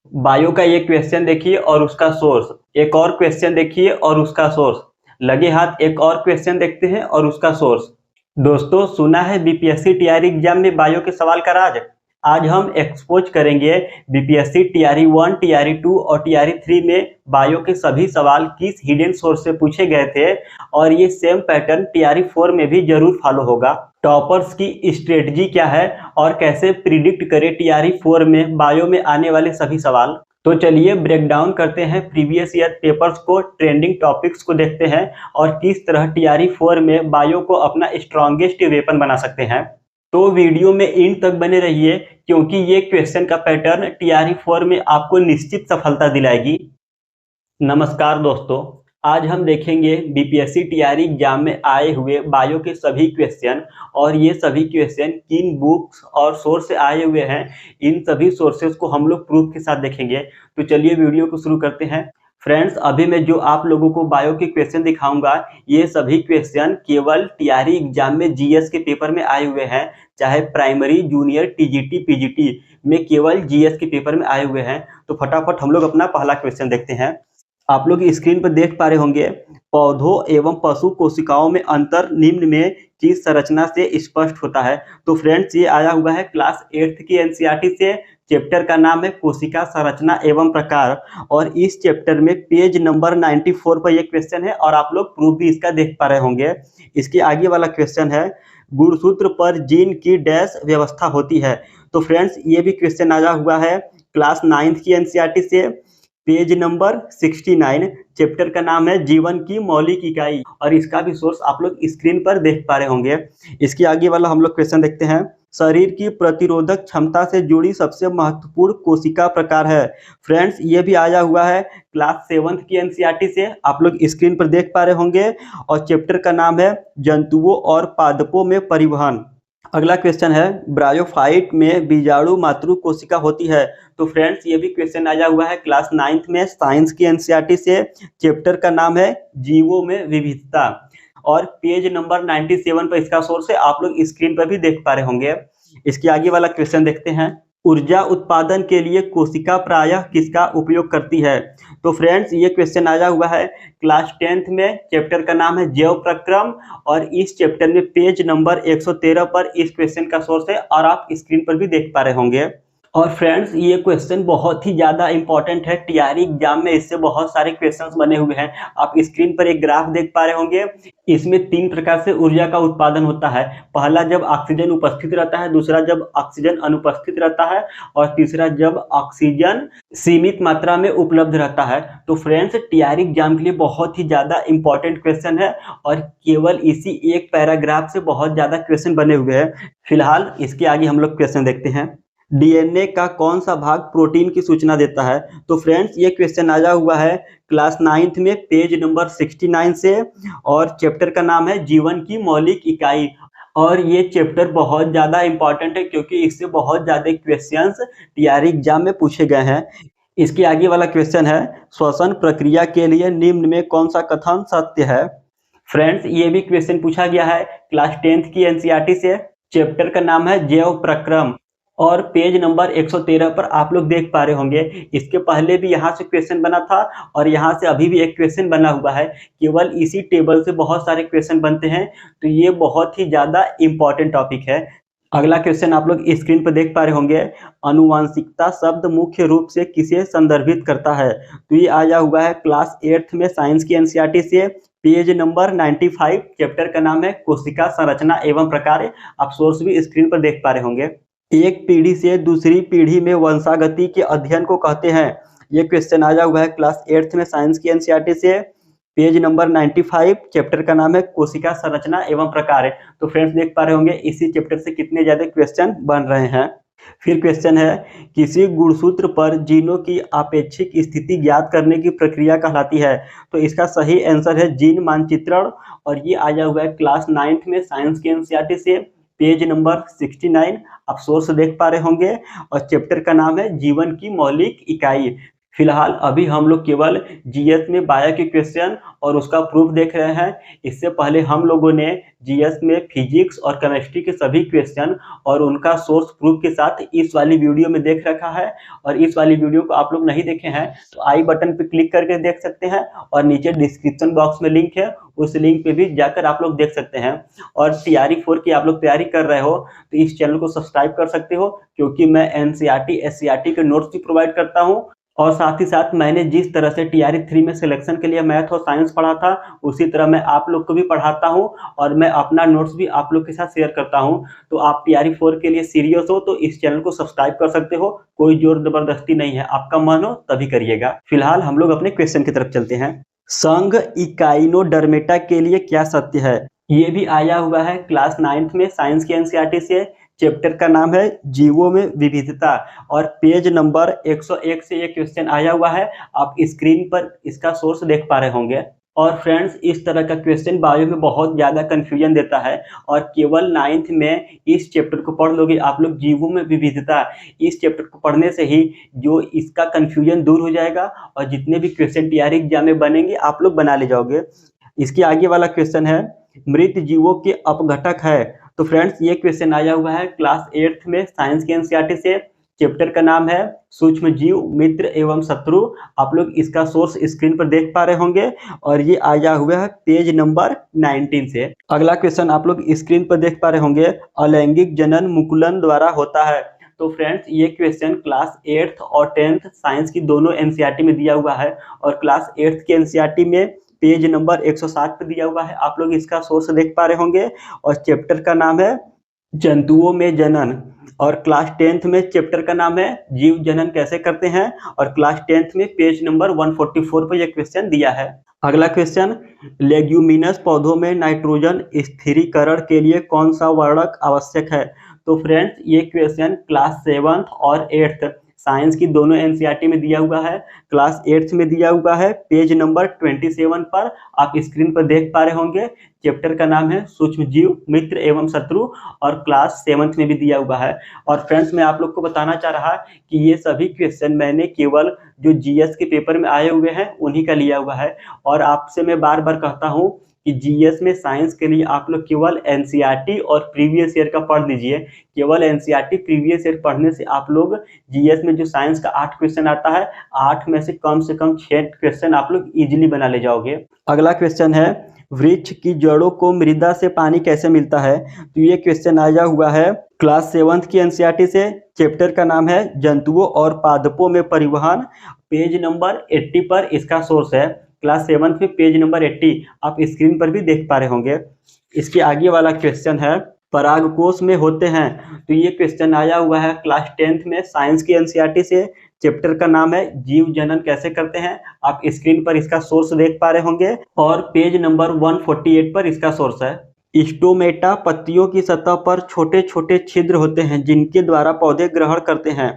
Bio का ये question देखिए और उसका सोर्स, एक और क्वेश्चन देखिए और उसका सोर्स, लगे हाथ एक और क्वेश्चन देखते हैं और उसका सोर्स। दोस्तों, सुना है बीपीएससी टीआरई एग्जाम में बायो के सवाल का राज। आज हम एक्सपोज करेंगे बीपीएससी टीआरई 1, टीआरई 2 और टीआरई 3 में बायो के सभी सवाल किस हिडन सोर्स से पूछे गए थे, और ये सेम पैटर्न टीआरई 4 में भी जरूर फॉलो होगा। टॉपर्स की स्ट्रेटजी क्या है और कैसे प्रिडिक्ट करें टीआरई 4 में बायो में आने वाले सभी सवाल। तो चलिए ब्रेक डाउन करते हैं प्रीवियस ईयर पेपर्स को, ट्रेंडिंग टॉपिक्स को देखते हैं और किस तरह टीआरई 4 में बायो को अपना स्ट्रॉन्गेस्ट वेपन बना सकते हैं। तो वीडियो में एंड तक बने रहिए, क्योंकि ये क्वेश्चन का पैटर्न टीआरई 4 में आपको निश्चित सफलता दिलाएगी। नमस्कार दोस्तों, आज हम देखेंगे बीपीएससी टीआरई एग्जाम में आए हुए बायो के सभी क्वेश्चन, और ये सभी क्वेश्चन किन बुक्स और सोर्स से आए हुए हैं। इन सभी सोर्सेज को हम लोग प्रूफ के साथ देखेंगे। तो चलिए वीडियो को शुरू करते हैं। फ्रेंड्स, अभी मैं जो आप लोगों को बायो के क्वेश्चन दिखाऊंगा, ये सभी क्वेश्चन केवल टीआरई एग्जाम में जीएस के पेपर में आए हुए हैं। चाहे प्राइमरी, जूनियर, टीजीटी, पीजीटी में केवल जीएस के पेपर में आए हुए हैं। तो फटाफट हम लोग अपना पहला क्वेश्चन देखते हैं। आप लोग स्क्रीन पर देख पा रहे होंगे, पौधों एवं पशु कोशिकाओं में अंतर निम्न में किस संरचना से स्पष्ट होता है। तो फ्रेंड्स, ये आया हुआ है क्लास 8th की एनसीईआरटी से। चैप्टर का नाम है कोशिका संरचना एवं प्रकार, और इस चैप्टर में पेज नंबर 94 पर यह क्वेश्चन है, और आप लोग प्रूफ भी इसका देख पा रहे होंगे। इसके आगे वाला क्वेश्चन है, गुणसूत्र पर जीन की डैश व्यवस्था होती है। तो फ्रेंड्स, ये भी क्वेश्चन आया हुआ है क्लास 9th की एनसीईआरटी से, पेज नंबर 69। चैप्टर का नाम है जीवन की मौलिक इकाई, और इसका भी सोर्स आप लोग स्क्रीन पर देख पा रहे होंगे। इसके आगे वाला हम लोग क्वेश्चन देखते हैं, शरीर की प्रतिरोधक क्षमता से जुड़ी सबसे महत्वपूर्ण कोशिका प्रकार है। फ्रेंड्स, ये भी आया हुआ है क्लास 7th की एनसीईआरटी से, आप लोग स्क्रीन पर देख पा रहे होंगे, और चैप्टर का नाम है जंतुओं और पादपों में परिवहन। अगला क्वेश्चन है, ब्रायोफाइट में बीजाणु मातृ कोशिका होती है। तो फ्रेंड्स, ये भी क्वेश्चन आया हुआ है क्लास 9th में साइंस की एनसीईआरटी से। चैप्टर का नाम है जीवों में विविधता, और पेज नंबर 97 पर इसका सोर्स है, आप लोग स्क्रीन पर भी देख पा रहे होंगे। इसके आगे वाला क्वेश्चन देखते हैं, ऊर्जा उत्पादन के लिए कोशिका प्रायः किसका उपयोग करती है। तो फ्रेंड्स, ये क्वेश्चन आया हुआ है क्लास 10th में। चैप्टर का नाम है जैव प्रक्रम, और इस चैप्टर में पेज नंबर 113 पर इस क्वेश्चन का सोर्स है, और आप स्क्रीन पर भी देख पा रहे होंगे। और फ्रेंड्स, ये क्वेश्चन बहुत ही ज़्यादा इंपॉर्टेंट है टीआरई एग्जाम में, इससे बहुत सारे क्वेश्चंस बने हुए हैं। आप स्क्रीन पर एक ग्राफ देख पा रहे होंगे, इसमें 3 प्रकार से ऊर्जा का उत्पादन होता है। पहला जब ऑक्सीजन उपस्थित रहता है, दूसरा जब ऑक्सीजन अनुपस्थित रहता है, और तीसरा जब ऑक्सीजन सीमित मात्रा में उपलब्ध रहता है। तो फ्रेंड्स, टीआरई एग्जाम के लिए बहुत ही ज़्यादा इंपॉर्टेंट क्वेश्चन है, और केवल इसी एक पैराग्राफ से बहुत ज़्यादा क्वेश्चन बने हुए हैं। फिलहाल इसके आगे हम लोग क्वेश्चन देखते हैं, डीएनए का कौन सा भाग प्रोटीन की सूचना देता है। तो फ्रेंड्स, ये क्वेश्चन आया हुआ है क्लास 9th में पेज नंबर 69 से, और चैप्टर का नाम है जीवन की मौलिक इकाई। और ये चैप्टर बहुत ज़्यादा इंपॉर्टेंट है, क्योंकि इससे बहुत ज़्यादा क्वेश्चंस टीआरई एग्जाम में पूछे गए हैं। इसके आगे वाला क्वेश्चन है, श्वसन प्रक्रिया के लिए निम्न में कौन सा कथन सत्य है। फ्रेंड्स, ये भी क्वेश्चन पूछा गया है क्लास 10th की एनसीईआरटी से। चैप्टर का नाम है जैव प्रक्रम, और पेज नंबर 113 पर आप लोग देख पा रहे होंगे। इसके पहले भी यहाँ से क्वेश्चन बना था, और यहाँ से अभी भी एक क्वेश्चन बना हुआ है। केवल इसी टेबल से बहुत सारे क्वेश्चन बनते हैं, तो ये बहुत ही ज़्यादा इंपॉर्टेंट टॉपिक है। अगला क्वेश्चन आप लोग स्क्रीन पर देख पा रहे होंगे, आनुवांशिकता शब्द मुख्य रूप से किसे संदर्भित करता है। तो ये आया हुआ है क्लास 8th में साइंस की एनसीईआरटी से, पेज नंबर 95। चैप्टर का नाम है कोशिका संरचना एवं प्रकार। आप सोर्स भी स्क्रीन पर देख पा रहे होंगे। एक पीढ़ी से दूसरी पीढ़ी में वंशागति के अध्ययन को कहते हैं। ये क्वेश्चन आया हुआ है क्लास 8th में साइंस की एनसीईआरटी से, पेज नंबर 95। चैप्टर का नाम है कोशिका संरचना एवं प्रकार। तो फ्रेंड्स, देख पा रहे होंगे इसी चैप्टर से कितने ज्यादा क्वेश्चन बन रहे हैं। फिर क्वेश्चन है, किसी गुणसूत्र पर जीनों की आपेक्षिक स्थिति ज्ञात करने की प्रक्रिया कहलाती है। तो इसका सही आंसर है जीन मानचित्रण, और ये आया हुआ है क्लास 9th में साइंस की एनसीईआरटी से, पेज नंबर 69। आप सोर्स देख पा रहे होंगे, और चैप्टर का नाम है जीवन की मौलिक इकाई। फिलहाल अभी हम लोग केवल जीएस में बायो के क्वेश्चन और उसका प्रूफ देख रहे हैं। इससे पहले हम लोगों ने जीएस में फिजिक्स और केमिस्ट्री के सभी क्वेश्चन और उनका सोर्स प्रूफ के साथ इस वाली वीडियो में देख रखा है। और इस वाली वीडियो को आप लोग नहीं देखे हैं तो आई बटन पे क्लिक करके देख सकते हैं, और नीचे डिस्क्रिप्शन बॉक्स में लिंक है, उस लिंक पे भी जाकर आप लोग देख सकते हैं। और टीआरई 4 की आप लोग तैयारी कर रहे हो तो इस चैनल को सब्सक्राइब कर सकते हो, क्योंकि मैं एनसीईआरटी एससीईआरटी के नोट्स भी प्रोवाइड करता हूँ। और साथ ही साथ मैंने जिस तरह से टीआरई 3 में सिलेक्शन के लिए मैथ और साइंस पढ़ा था, उसी तरह मैं आप लोग को भी पढ़ाता हूं, और मैं अपना नोट्स भी आप लोग के साथ शेयर करता हूं। तो आप टीआरई 4 के लिए सीरियस हो तो इस चैनल को सब्सक्राइब कर सकते हो, कोई जोर जबरदस्ती नहीं है, आपका मन हो तभी करिएगा। फिलहाल हम लोग अपने क्वेश्चन की तरफ चलते हैं। संघ इकाइनोडर्मेटा के लिए क्या सत्य है? ये भी आया हुआ है क्लास 9th में साइंस की एनसीईआरटी से। चैप्टर का नाम है जीवों में विविधता, और पेज नंबर 101 से ये क्वेश्चन आया हुआ है। आप स्क्रीन पर इसका सोर्स देख पा रहे होंगे। और फ्रेंड्स, इस तरह का क्वेश्चन बायो में बहुत ज़्यादा कंफ्यूजन देता है, और केवल 9th में इस चैप्टर को पढ़ लोगे आप लोग, जीवों में विविधता, इस चैप्टर को पढ़ने से ही जो इसका कंफ्यूजन दूर हो जाएगा, और जितने भी क्वेश्चन टीआरई एग्जाम में बनेंगे आप लोग बना ले जाओगे। इसके आगे वाला क्वेश्चन है, मृत जीवों के अपघटक है। तो फ्रेंड्स, ये क्वेश्चन आया हुआ है क्लास 8th में साइंस की एनसीईआरटी से। चैप्टर का नाम है सूक्ष्म जीव, मित्र एवं शत्रु। आप लोग इसका सोर्स स्क्रीन पर देख पा रहे होंगे, और ये आया हुआ है पेज नंबर 19 से। अगला क्वेश्चन आप लोग स्क्रीन पर देख पा रहे होंगे, अलैंगिक जनन मुकुलन द्वारा होता है। तो फ्रेंड्स, ये क्वेश्चन क्लास 8th और 10th साइंस की दोनों एनसीईआरटी में दिया हुआ है, और क्लास 8th की एनसीईआरटी में पेज नंबर 160 पे दिया हुआ है। आप लोग इसका सोर्स देख पा रहे होंगे, और चैप्टर का नाम है जंतुओं में जनन। और क्लास 10th में चैप्टर का नाम है जीव जनन कैसे करते हैं, और क्लास 10th में पेज नंबर 144 पर यह क्वेश्चन दिया है। अगला क्वेश्चन, लेग्यूमिनस पौधों में नाइट्रोजन स्थिरीकरण के लिए कौन सा वर्णक आवश्यक है? तो फ्रेंड्स, ये क्वेश्चन क्लास 7th और 8th साइंस की दोनों एनसीईआरटी में दिया हुआ है। क्लास 8th में दिया हुआ है पेज नंबर 27 पर, आप स्क्रीन पर देख पा रहे होंगे। चैप्टर का नाम है सूक्ष्म जीव, मित्र एवं शत्रु, और क्लास 7th में भी दिया हुआ है। और फ्रेंड्स, मैं आप लोग को बताना चाह रहा कि ये सभी क्वेश्चन मैंने केवल जो जीएस के पेपर में आए हुए हैं उन्हीं का लिया हुआ है। और आपसे मैं बार बार कहता हूँ कि जीएस में साइंस के लिए आप लोग केवल एनसीईआरटी और प्रीवियस ईयर का पढ़ लीजिए। केवल एनसीईआरटी प्रीवियस ईयर पढ़ने से आप लोग जीएस में जो साइंस का 8 क्वेश्चन आता है, 8 में से कम 6 क्वेश्चन आप लोग इजीली बना ले जाओगे। अगला क्वेश्चन है, वृक्ष की जड़ों को मृदा से पानी कैसे मिलता है? तो ये क्वेश्चन आया हुआ है क्लास 7th की एनसीईआरटी से। चैप्टर का नाम है जंतुओं और पादपों में परिवहन। पेज नंबर 80 पर इसका सोर्स है। क्लास 7th में पेज नंबर 80 आप स्क्रीन पर भी देख पा रहे होंगे। इसके आगे वाला क्वेश्चन है, परागकोश में होते हैं। तो ये क्वेश्चन आया हुआ है क्लास 10th में साइंस की एनसीईआरटी से। चैप्टर का नाम है जीव जनन कैसे करते हैं। आप स्क्रीन पर इसका सोर्स देख पा रहे होंगे, और पेज नंबर 148 पर इसका सोर्स है। स्टोमेटा पत्तियों की सतह पर छोटे छोटे छिद्र होते हैं जिनके द्वारा पौधे ग्रहण करते हैं।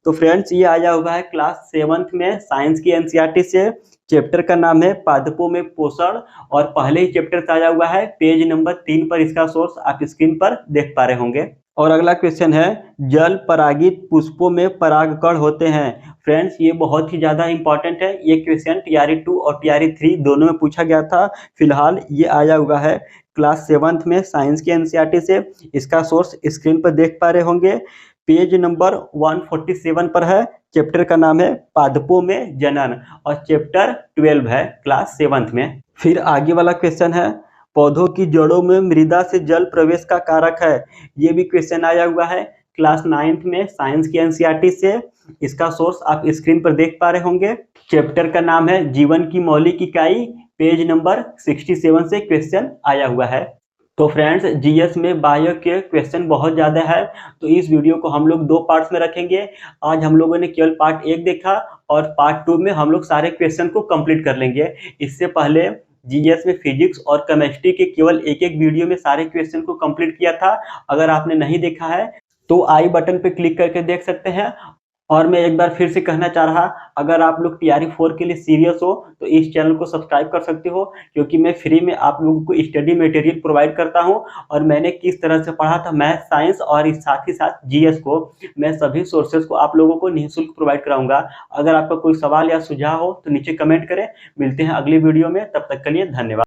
तो फ्रेंड्स, ये आया हुआ है क्लास 7th में साइंस की एनसीईआरटी से। चैप्टर का नाम है पादपों में पोषण, और पहले ही चैप्टर से आया हुआ है पेज नंबर 3 पर इसका सोर्स आप स्क्रीन पर देख पा रहे होंगे। और अगला क्वेश्चन है, जल परागित पुष्पों में परागकण होते हैं। फ्रेंड्स, ये बहुत ही ज़्यादा इंपॉर्टेंट है। ये क्वेश्चन टीआरई 2 और टीआरई 3 दोनों में पूछा गया था। फिलहाल ये आया हुआ है क्लास 7th में साइंस की एनसीईआरटी से। इसका सोर्स स्क्रीन पर देख पा रहे होंगे, पेज नंबर 147 पर है। चैप्टर का नाम है पादपों में जनन, और चैप्टर 12 है क्लास 7th में। फिर आगे वाला क्वेश्चन है, पौधों की जड़ों में मृदा से जल प्रवेश का कारक है। ये भी क्वेश्चन आया हुआ है क्लास 9th में साइंस की एनसीईआरटी से। इसका सोर्स आप स्क्रीन पर देख पा रहे होंगे। चैप्टर का नाम है जीवन की मौलिक इकाई। पेज नंबर 67 से क्वेश्चन आया हुआ है। तो फ्रेंड्स, जीएस में बायो के क्वेश्चन बहुत ज़्यादा है, तो इस वीडियो को हम लोग 2 पार्ट्स में रखेंगे। आज हम लोगों ने केवल पार्ट 1 देखा, और पार्ट 2 में हम लोग सारे क्वेश्चन को कंप्लीट कर लेंगे। इससे पहले जीएस में फिजिक्स और केमिस्ट्री के केवल एक वीडियो में सारे क्वेश्चन को कंप्लीट किया था। अगर आपने नहीं देखा है तो आई बटन पे क्लिक करके देख सकते हैं, और मैं एक बार फिर से कहना चाह रहा, अगर आप लोग टीआरई 4 के लिए सीरियस हो तो इस चैनल को सब्सक्राइब कर सकते हो, क्योंकि मैं फ्री में आप लोगों को स्टडी मटेरियल प्रोवाइड करता हूं। और मैंने किस तरह से पढ़ा था मैथ, साइंस और इस साथ ही साथ जीएस को, मैं सभी सोर्सेज को आप लोगों को निःशुल्क प्रोवाइड कराऊंगा। अगर आपका कोई सवाल या सुझाव हो तो नीचे कमेंट करें। मिलते हैं अगली वीडियो में, तब तक के लिए धन्यवाद।